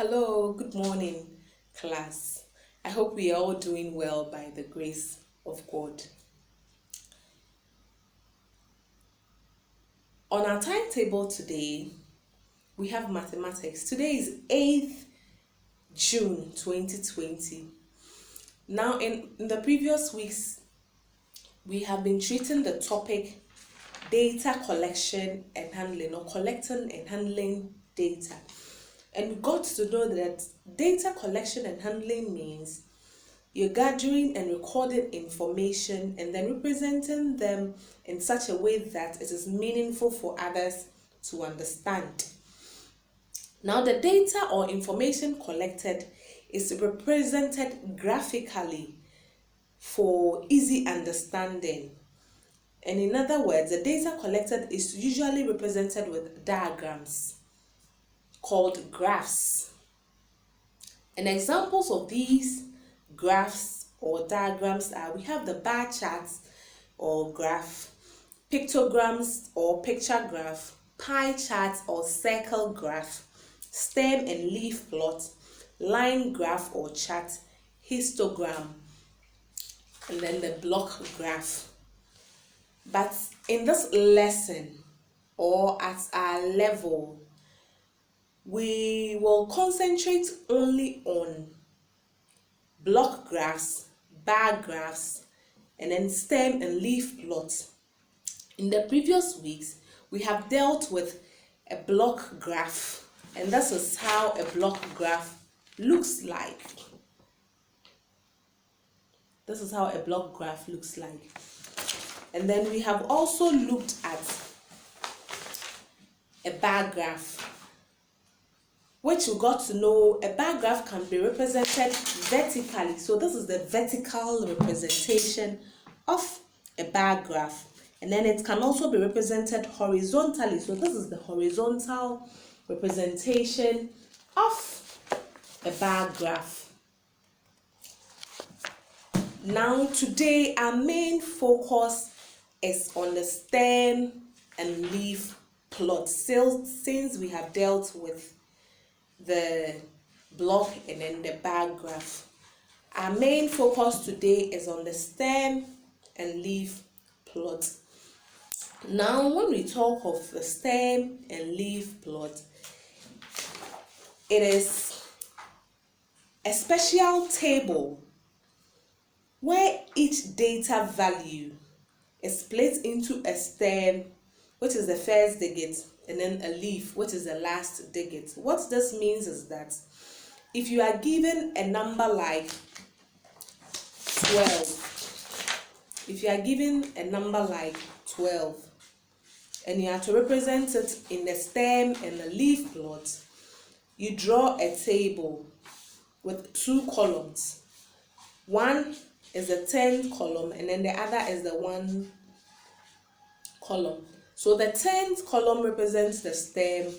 Hello, good morning, class. I hope we are all doing well by the grace of God. On our timetable today, we have mathematics. Today is 8th June 2020. Now, in the previous weeks, we have been treating the topic data collection and handling, or collecting and handling data. And we got to know that data collection and handling means you're gathering and recording information and then representing them in such a way that it is meaningful for others to understand. Now, the data or information collected is represented graphically for easy understanding. And in other words, the data collected is usually represented with diagrams called graphs. And examples of these graphs or diagrams are we have the bar charts or graph, pictograms or picture graph, pie charts or circle graph, stem and leaf plot, line graph or chart, histogram, and then the block graph. But in this lesson or at our level, we will concentrate only on block graphs, bar graphs, and then stem and leaf plots. In the previous weeks, we have dealt with a block graph, and this is how a block graph looks like. This is how a block graph looks like. And then we have also looked at a bar graph, which we got to know a bar graph can be represented vertically. So this is the vertical representation of a bar graph. And then it can also be represented horizontally. So this is the horizontal representation of a bar graph. Now today our main focus is on the stem and leaf plot. Since we have dealt with the block and then the bar graph, our main focus today is on the stem and leaf plot. Now when we talk of the stem and leaf plot, it is a special table where each data value is split into a stem, which is the first digit, and then a leaf, which is the last digit. What this means is that if you are given a number like 12, and you have to represent it in the stem and the leaf plot, you draw a table with two columns. One is the 10th column, and then the other is the 1 column. So the 10th column represents the stem,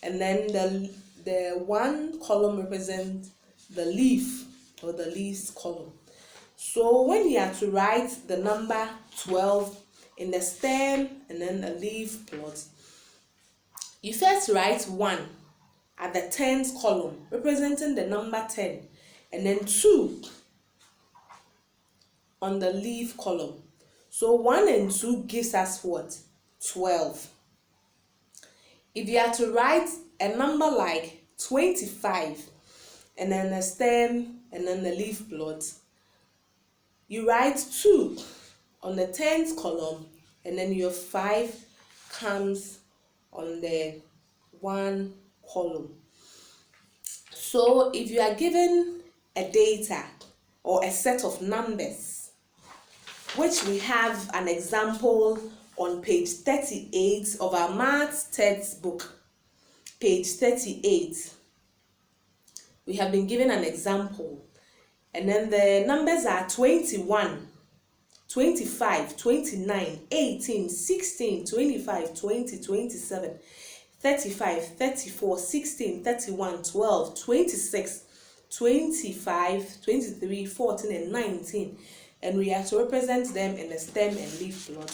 and then the 1 column represents the leaf or the leaves column. So when you have to write the number 12 in the stem and then the leaf plot, you first write 1 at the 10th column representing the number 10, and then 2 on the leaf column. So 1 and 2 gives us what? 12. If you are to write a number like 25 and then the stem and then the leaf plot, you write 2 on the 10th column, and then your 5 comes on the 1 column. So if you are given a data or a set of numbers, which we have an example on page 38 of our maths textbook, page 38, we have been given an example, and then the numbers are 21, 25, 29, 18, 16, 25, 20, 27, 35, 34, 16, 31, 12, 26, 25, 23, 14, and 19. And we have to represent them in the stem and leaf plot.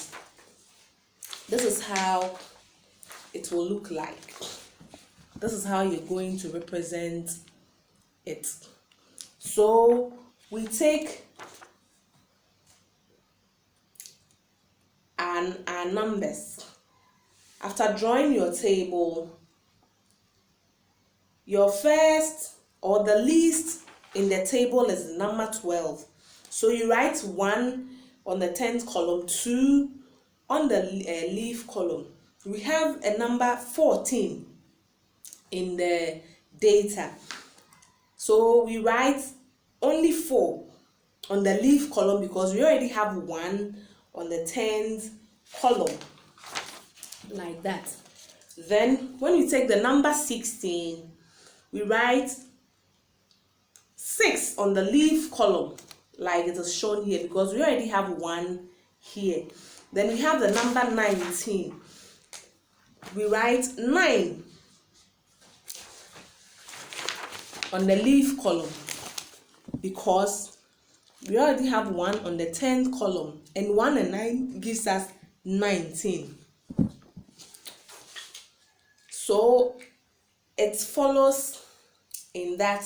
This is how it will look like. this is how you're going to represent it. So we take our numbers. After drawing your table, your first or the least in the table is number 12. So you write 1 on the 10th column, 2 on the leaf column. We have a number 14 in the data. So we write only 4 on the leaf column because we already have 1 on the 10th column, like that. Then when we take the number 16, we write 6 on the leaf column, like it is shown here, because we already have 1 here. Then we have the number 19. We write 9 on the leaf column because we already have 1 on the 10th column, and 1 and 9 gives us 19. So it follows in that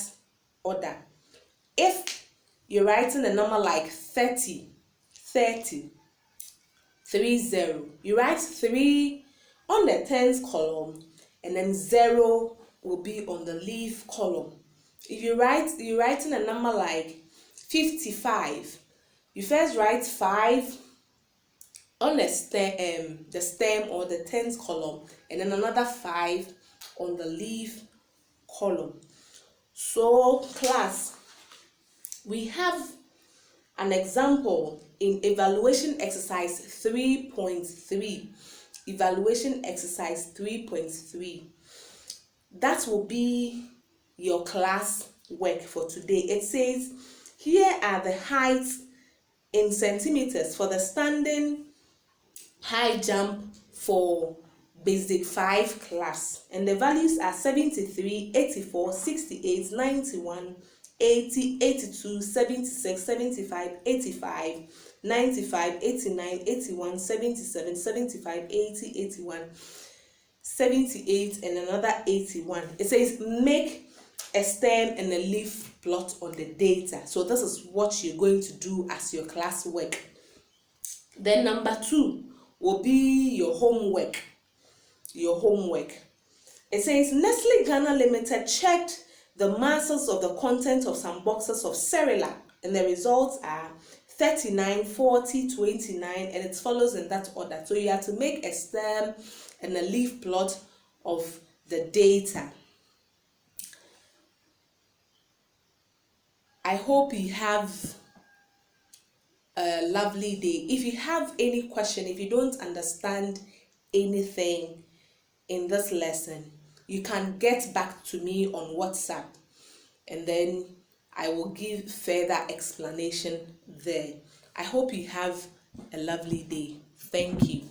order. If you're writing a number like 30, 30, you write 3 on the 10th column, and then 0 will be on the leaf column. If you're writing a number like 55, you first write 5 on the stem or the 10th column, and then another 5 on the leaf column. So class, we have an example in evaluation exercise 3.3. Evaluation exercise 3.3. That will be your class work for today. It says, here are the heights in centimeters for the standing high jump for basic 5 class, and the values are 73, 84, 68, 91, 80, 82, 76, 75, 85, 95, 89, 81, 77, 75, 80, 81, 78, and another 81. It says make a stem and a leaf plot on the data. So this is what you're going to do as your class work. Then number 2 will be your homework. It says Nestle Ghana Limited checked the masses of the content of some boxes of Cerelac, and the results are 39, 40, 29, and it follows in that order. So you have to make a stem and a leaf plot of the data. I hope you have a lovely day. If you have any question, if you don't understand anything in this lesson, you can get back to me on WhatsApp, and then I will give further explanation there. I hope you have a lovely day. Thank you.